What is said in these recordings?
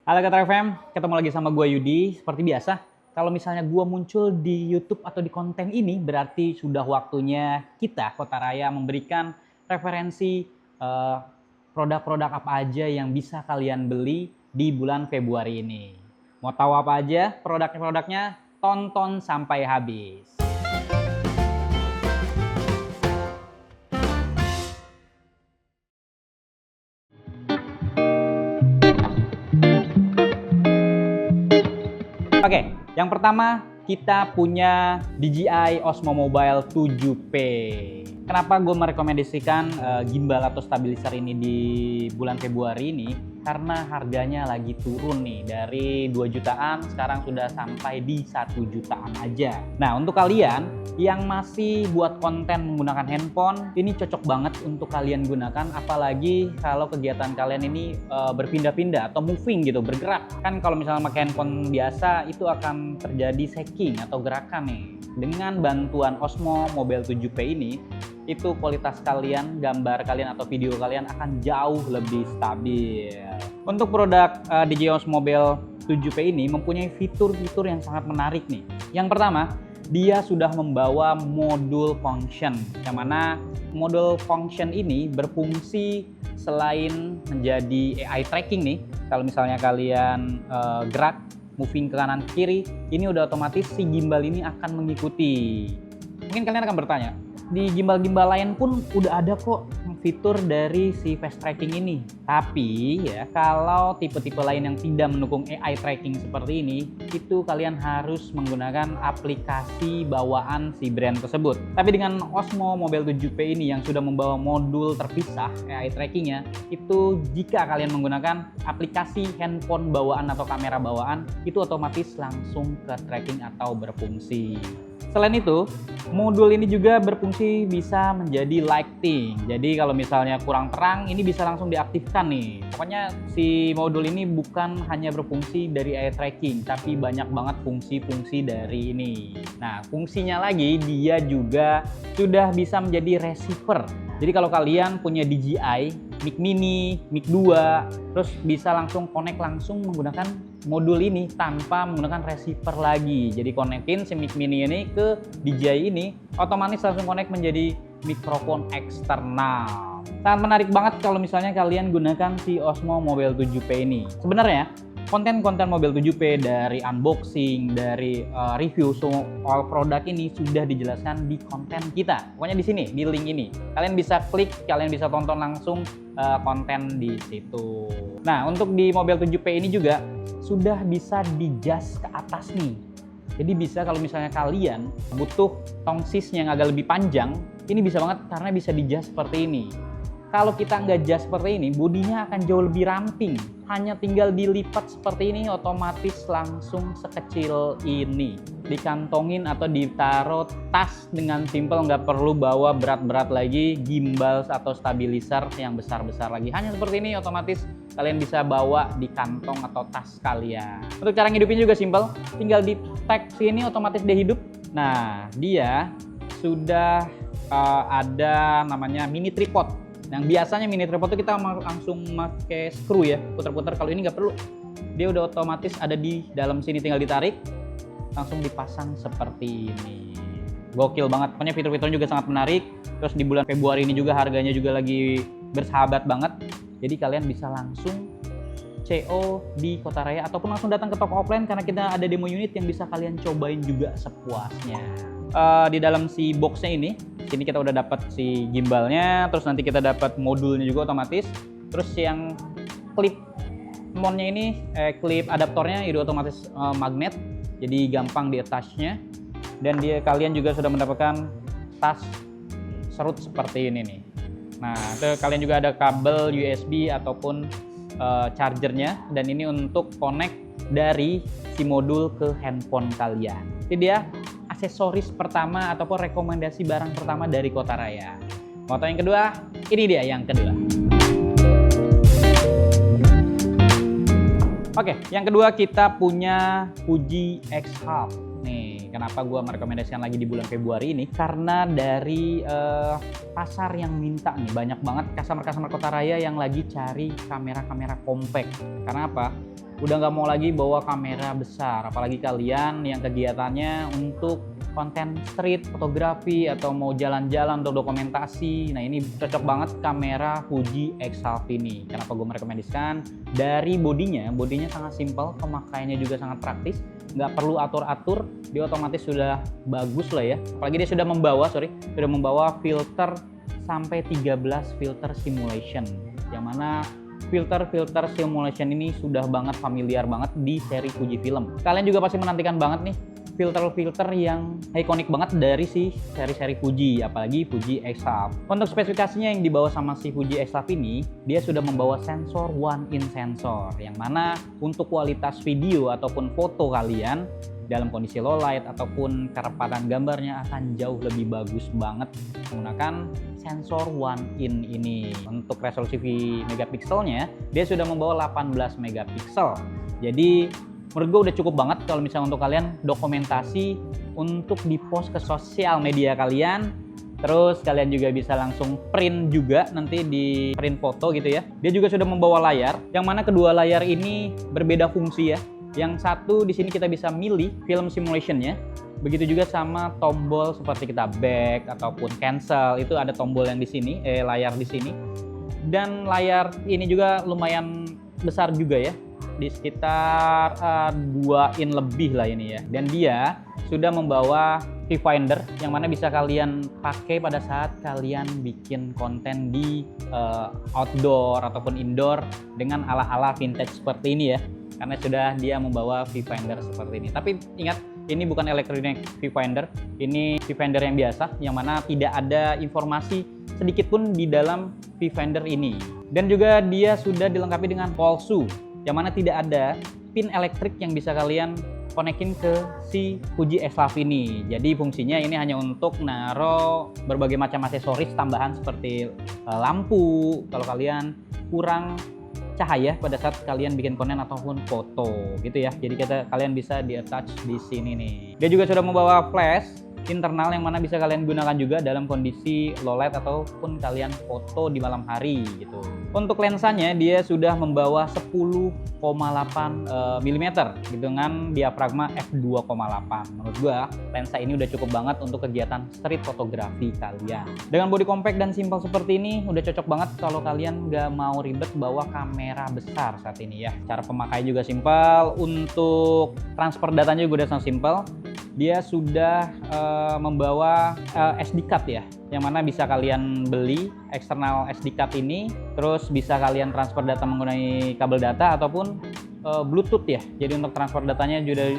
Halo Kata FM, ketemu lagi sama gue Yudi. Seperti biasa, kalau misalnya gue muncul di YouTube atau di konten ini, berarti sudah waktunya kita, Kota Raya, memberikan referensi produk-produk apa aja yang bisa kalian beli di bulan Februari ini. Mau tahu apa aja produknya? Tonton sampai habis. Oke, yang pertama kita punya DJI Osmo Mobile 7P. Kenapa gue merekomendasikan gimbal atau stabilizer ini di bulan Februari ini? Karena harganya lagi turun nih, dari 2 jutaan sekarang sudah sampai di 1 jutaan aja. Nah, untuk kalian yang masih buat konten menggunakan handphone, ini cocok banget untuk kalian gunakan, apalagi kalau kegiatan kalian ini berpindah-pindah atau moving gitu, bergerak. Kan kalau misalnya pakai handphone biasa itu akan terjadi shaking atau gerakan nih. Dengan bantuan Osmo Mobile 7P ini, itu kualitas kalian, gambar kalian atau video kalian akan jauh lebih stabil. Untuk produk DJI Osmo Mobile 7P ini mempunyai fitur-fitur yang sangat menarik nih. Yang pertama, dia sudah membawa modul function, yang mana modul function ini berfungsi selain menjadi AI tracking nih. Kalau misalnya kalian gerak, moving ke kanan ke kiri, ini udah otomatis si gimbal ini akan mengikuti. Mungkin kalian akan bertanya, di gimbal-gimbal lain pun udah ada kok fitur dari si fast tracking ini. Tapi ya, kalau tipe-tipe lain yang tidak mendukung AI tracking seperti ini, itu kalian harus menggunakan aplikasi bawaan si brand tersebut. Tapi dengan Osmo Mobile 7P ini yang sudah membawa modul terpisah AI trackingnya, itu jika kalian menggunakan aplikasi handphone bawaan atau kamera bawaan, itu otomatis langsung ke tracking atau berfungsi. Selain itu, modul ini juga berfungsi bisa menjadi lighting. Jadi kalau misalnya kurang terang, ini bisa langsung diaktifkan nih. Pokoknya si modul ini bukan hanya berfungsi dari eye tracking, tapi banyak banget fungsi-fungsi dari ini. Nah, fungsinya lagi, dia juga sudah bisa menjadi receiver. Jadi kalau kalian punya DJI, mic mini, mic 2, terus bisa langsung connect langsung menggunakan modul ini tanpa menggunakan receiver lagi. Jadi connectin si mic mini ini ke DJI ini, otomatis langsung connect menjadi mikrofon eksternal. Sangat menarik banget kalau misalnya kalian gunakan si Osmo Mobile 7P ini. Sebenarnya konten-konten Mobile 7P dari unboxing, dari review soal produk ini sudah dijelaskan di konten kita. Pokoknya di sini, di link ini. Kalian bisa klik, kalian bisa tonton langsung konten di situ. Nah, untuk di Mobile 7P ini juga sudah bisa di-adjust ke atas nih. Jadi bisa kalau misalnya kalian butuh tongsis yang agak lebih panjang, ini bisa banget karena bisa di-adjust seperti ini. Kalau kita nggak adjust seperti ini, bodinya akan jauh lebih ramping. Hanya tinggal dilipat seperti ini, otomatis langsung sekecil ini. Dikantongin atau ditaruh tas dengan simple, nggak perlu bawa berat-berat lagi, gimbal atau stabilizer yang besar-besar lagi. Hanya seperti ini, otomatis kalian bisa bawa di kantong atau tas kalian. Untuk cara ngidupin juga simple, tinggal di tag sini, otomatis dia hidup. Nah, dia sudah ada namanya mini tripod. Yang biasanya mini tripod itu kita langsung pakai screw ya, putar-putar. Kalau ini nggak perlu, dia udah otomatis ada di dalam sini, tinggal ditarik, langsung dipasang seperti ini. Gokil banget, pokoknya fitur-fiturnya juga sangat menarik. Terus di bulan Februari ini juga harganya juga lagi bersahabat banget. Jadi kalian bisa langsung CO di Kota Raya ataupun langsung datang ke toko offline karena kita ada demo unit yang bisa kalian cobain juga sepuasnya. Di dalam si boxnya ini kita udah dapat si gimbalnya, terus nanti kita dapat modulnya juga otomatis. Terus yang klip montnya ini, klip adaptornya itu otomatis magnet, jadi gampang di attachnya. Dan kalian juga sudah mendapatkan tas serut seperti ini nih. Nah, itu kalian juga ada kabel USB ataupun chargernya, dan ini untuk connect dari si modul ke handphone kalian. Jadi dia aksesoris pertama ataupun rekomendasi barang pertama dari Kota Raya. Mau tahu yang kedua? Ini dia yang kedua. Oke, yang kedua kita punya Fuji X Hub. Nih, kenapa gue merekomendasikan lagi di bulan Februari ini? Karena dari pasar yang minta nih, banyak banget customer-customer Kota Raya yang lagi cari kamera-kamera compact. Karena apa? Udah nggak mau lagi bawa kamera besar, apalagi kalian yang kegiatannya untuk konten street fotografi atau mau jalan-jalan untuk dokumentasi. Nah, ini cocok banget kamera Fuji X-Half ini. Kenapa gue merekomendasikan? Dari bodinya sangat simpel, pemakaiannya juga sangat praktis, nggak perlu atur-atur, dia otomatis sudah bagus lah ya. Apalagi dia sudah membawa filter sampai 13 filter simulation, yang mana filter simulation ini sudah banget familiar banget di seri Fujifilm. Kalian juga pasti menantikan banget nih filter yang ikonik banget dari si seri-seri Fuji, apalagi Fuji X-Half. Untuk spesifikasinya yang dibawa sama si Fuji X-Half ini, dia sudah membawa sensor one-in sensor, yang mana untuk kualitas video ataupun foto kalian dalam kondisi low light ataupun kerepatan gambarnya akan jauh lebih bagus banget menggunakan sensor one-in ini. Untuk resolusi megapikselnya, dia sudah membawa 18 megapiksel. Jadi menurut gue udah cukup banget kalau misalnya untuk kalian dokumentasi untuk di-post ke sosial media kalian. Terus kalian juga bisa langsung print juga nanti di print foto gitu ya. Dia juga sudah membawa layar, yang mana kedua layar ini berbeda fungsi ya. Yang satu di sini kita bisa milih film simulationnya. Begitu juga sama tombol seperti kita back ataupun cancel, itu ada tombol yang di sini, layar di sini. Dan layar ini juga lumayan besar juga ya, di sekitar 2 in lebih lah ini ya. Dan dia sudah membawa viewfinder yang mana bisa kalian pakai pada saat kalian bikin konten di outdoor ataupun indoor dengan ala-ala vintage seperti ini ya. Karena sudah dia membawa viewfinder seperti ini. Tapi ingat, ini bukan electronic viewfinder, ini viewfinder yang biasa, yang mana tidak ada informasi sedikit pun di dalam viewfinder ini. Dan juga dia sudah dilengkapi dengan polsu, yang mana tidak ada pin elektrik yang bisa kalian konekin ke si Fuji X-Half ini. Jadi fungsinya ini hanya untuk naruh berbagai macam aksesoris tambahan seperti lampu kalau kalian kurang cahaya pada saat kalian bikin konten ataupun foto gitu ya. Jadi kalian bisa di attach di sini nih. Dia juga sudah membawa flash internal yang mana bisa kalian gunakan juga dalam kondisi low light ataupun kalian foto di malam hari gitu. Untuk lensanya dia sudah membawa 10,8 mm dengan diafragma f2,8. Menurut gua lensa ini udah cukup banget untuk kegiatan street fotografi kalian. Dengan body compact dan simpel seperti ini udah cocok banget kalau kalian nggak mau ribet bawa kamera besar saat ini ya. Cara pemakai juga simpel, untuk transfer datanya juga udah sangat simpel. Dia sudah membawa SD card ya, yang mana bisa kalian beli eksternal SD card ini, terus bisa kalian transfer data menggunakan kabel data ataupun Bluetooth ya. Jadi untuk transfer datanya juga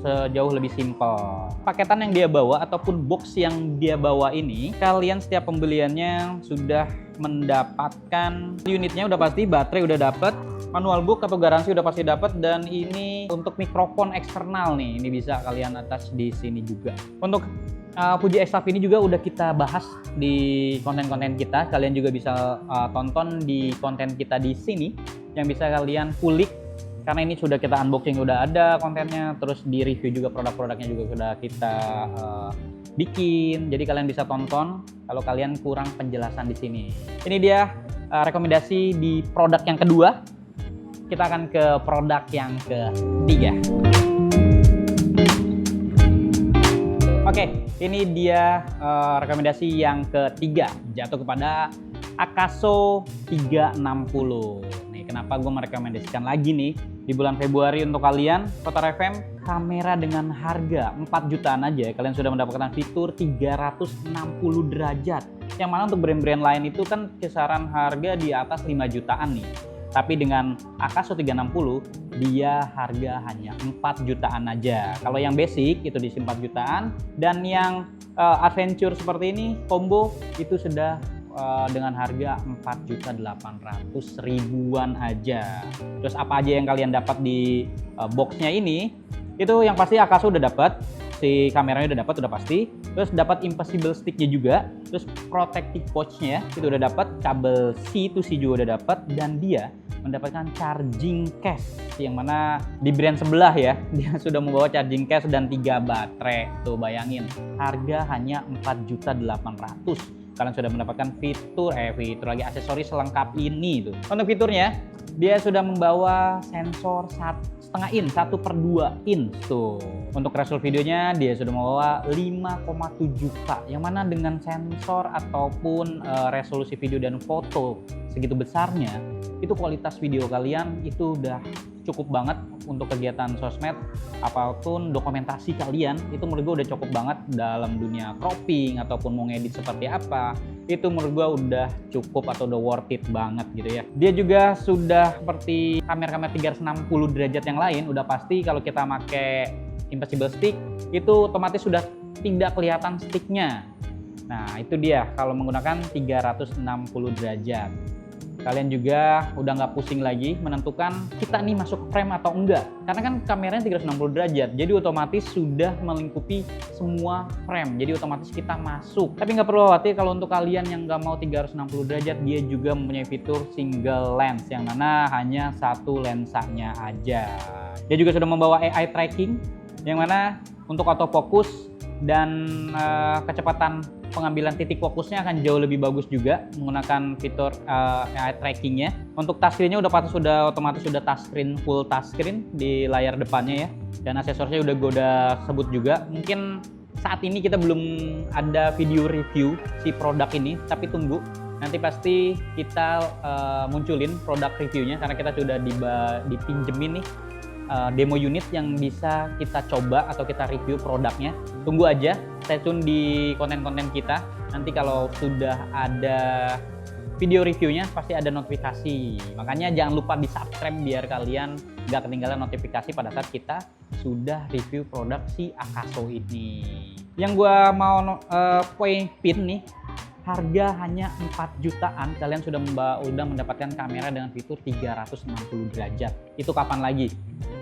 sejauh lebih simpel. Paketan yang dia bawa ataupun box yang dia bawa ini, kalian setiap pembeliannya sudah mendapatkan unitnya udah pasti, baterai udah dapet, manual book atau garansi udah pasti dapat, dan ini untuk mikrofon eksternal nih, ini bisa kalian attach di sini juga. Untuk Fuji X-Half ini juga udah kita bahas di konten-konten kita, kalian juga bisa tonton di konten kita di sini yang bisa kalian kulik, karena ini sudah kita unboxing, udah ada kontennya, terus di review juga produk-produknya juga sudah kita bikin, jadi kalian bisa tonton kalau kalian kurang penjelasan di sini. Ini dia rekomendasi di produk yang kedua. Kita akan ke produk yang ketiga. Oke, ini dia rekomendasi yang ketiga, jatuh kepada Akaso 360. Nih, kenapa gue merekomendasikan lagi nih di bulan Februari untuk kalian, Kotar FM, kamera dengan harga 4 jutaan aja, kalian sudah mendapatkan fitur 360 derajat. Yang mana untuk brand-brand lain itu kan kisaran harga di atas 5 jutaan nih. Tapi dengan Akaso 360 dia harga hanya 4 jutaan aja. Kalau yang basic itu di 4 jutaan, dan yang adventure seperti ini combo itu sudah dengan harga 4.800.000-an aja. Terus apa aja yang kalian dapat di boxnya ini? Itu yang pasti Akaso udah dapat, si kameranya udah dapat, udah pasti. Terus dapat invisible sticknya juga, terus protective pouchnya itu udah dapat, kabel C to C juga udah dapat, dan dia mendapatkan charging case, yang mana di brand sebelah ya, dia sudah membawa charging case dan 3 baterai. Tuh bayangin, harga hanya 4.800.000. Kalian sudah mendapatkan fitur lagi aksesoris selengkap ini tuh. Untuk fiturnya, dia sudah membawa sensor 1,5 in, 1/2 in tuh. Untuk resolusi videonya dia sudah membawa 5,7K, yang mana dengan sensor ataupun resolusi video dan foto segitu besarnya, itu kualitas video kalian itu udah cukup banget untuk kegiatan sosmed apapun dokumentasi kalian. Itu menurut gue udah cukup banget dalam dunia cropping ataupun mau ngedit seperti apa. Itu menurut gue udah cukup atau udah worth it banget gitu ya. Dia juga sudah seperti kamera-kamera 360 derajat yang lain, udah pasti kalau kita pakai invisible stick itu otomatis sudah tidak kelihatan sticknya. Nah itu dia kalau menggunakan 360 derajat. Kalian juga udah nggak pusing lagi menentukan kita nih masuk frame atau enggak, karena kan kameranya 360 derajat, jadi otomatis sudah melingkupi semua frame, jadi otomatis kita masuk. Tapi nggak perlu khawatir kalau untuk kalian yang nggak mau 360 derajat, dia juga mempunyai fitur single lens, yang mana hanya satu lensanya aja. Dia juga sudah membawa AI tracking, yang mana untuk autofocus dan kecepatan pengambilan titik fokusnya akan jauh lebih bagus juga menggunakan fitur AI trackingnya. Untuk touchscreen-nya udah otomatis sudah touchscreen, full touchscreen di layar depannya ya. Dan aksesorisnya gue udah sebut juga. Mungkin saat ini kita belum ada video review si produk ini, tapi tunggu. Nanti pasti kita munculin produk reviewnya karena kita sudah dipinjemin nih demo unit yang bisa kita coba atau kita review produknya. Tunggu aja, stay tune di konten-konten kita. Nanti kalau sudah ada video reviewnya pasti ada notifikasi. Makanya jangan lupa di subscribe biar kalian nggak ketinggalan notifikasi pada saat kita sudah review produk si Akaso ini. Yang gua mau pin nih, harga hanya 4 jutaan, kalian sudah mendapatkan kamera dengan fitur 360 derajat. Itu kapan lagi?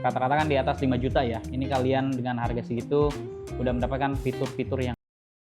Rata-rata kan di atas 5 juta ya. Ini kalian dengan harga segitu udah mendapatkan fitur-fitur yang